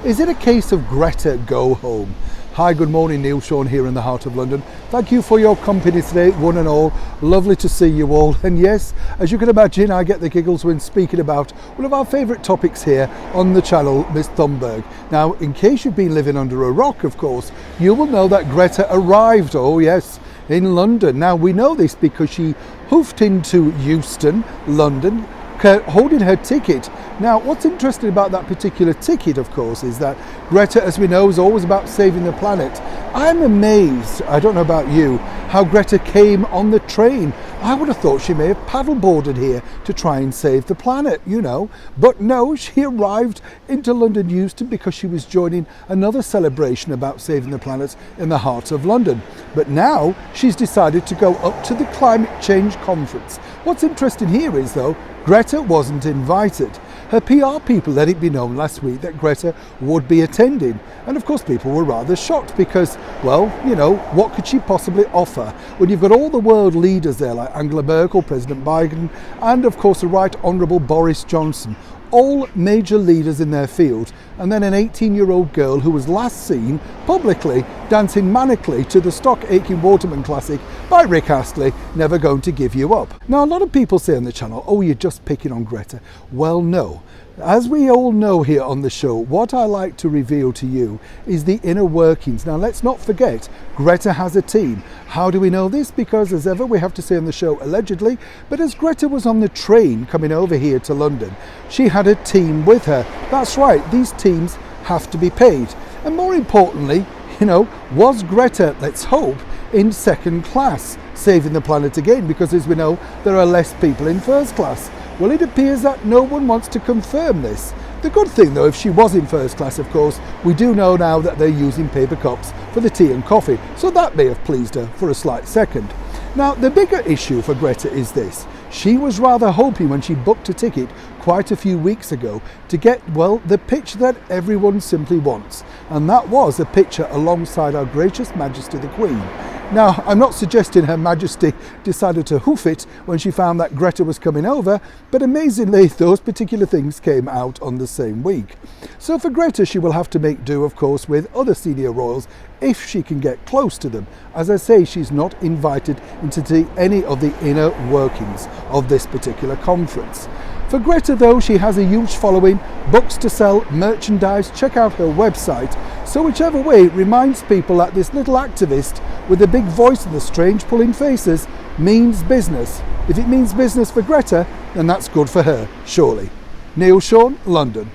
Is it a case of Greta go home? Hi, good morning, Neil Sean here in the heart of London. Thank you for your company today, one and all. Lovely to see you all. And yes, as you can imagine, I get the giggles when speaking about one of our favourite topics here on the channel, Miss Thunberg. Now, in case you've been living under a rock, of course, you will know that Greta arrived, oh yes, in London. Now, we know this because she hoofed into Euston, London, holding her ticket. Now, what's interesting about that particular ticket, of course, is that Greta, as we know, is always about saving the planet. I'm amazed, I don't know about you, how Greta came on the train. I would have thought she may have paddleboarded here to try and save the planet, you know. But no, she arrived into London Euston because she was joining another celebration about saving the planet in the heart of London. But now she's decided to go up to the climate change conference. What's interesting here is, though, Greta wasn't invited. Her PR people let it be known last week that Greta would be attending. And of course people were rather shocked because, well, you know, what could she possibly offer when you've got all the world leaders there like Angela Merkel, President Biden, and of course the Right Honourable Boris Johnson, all major leaders in their field, and then an 18-year-old girl who was last seen publicly dancing manically to the Stock Aitken Waterman classic by Rick Astley, Never Going to Give You Up. Now, a lot of people say on the channel, oh, you're just picking on Greta. Well, no. As we all know here on the show, what I like to reveal to you is the inner workings. Now, let's not forget, Greta has a team. How do we know this? Because, as ever, we have to say on the show, allegedly, but as Greta was on the train coming over here to London, she had a team with her. That's right, these teams have to be paid. And more importantly, you know, was Greta, let's hope, in second class, saving the planet again? Because, as we know, there are less people in first class. Well, it appears that no one wants to confirm this. The good thing, though, if she was in first class, of course, we do know now that they're using paper cups for the tea and coffee, so that may have pleased her for a slight second. Now, the bigger issue for Greta is this. She was rather hoping when she booked a ticket quite a few weeks ago to get, well, the picture that everyone simply wants. And that was a picture alongside our gracious Majesty the Queen. Now, I'm not suggesting Her Majesty decided to hoof it when she found that Greta was coming over, but amazingly, those particular things came out on the same week. So for Greta, she will have to make do, of course, with other senior royals if she can get close to them. As I say, she's not invited into any of the inner workings of this particular conference. For Greta, though, she has a huge following, books to sell, merchandise, check out her website. So whichever way, it reminds people that this little activist with the big voice and the strange pulling faces means business. If it means business for Greta, then that's good for her, surely. Neil Sean, London.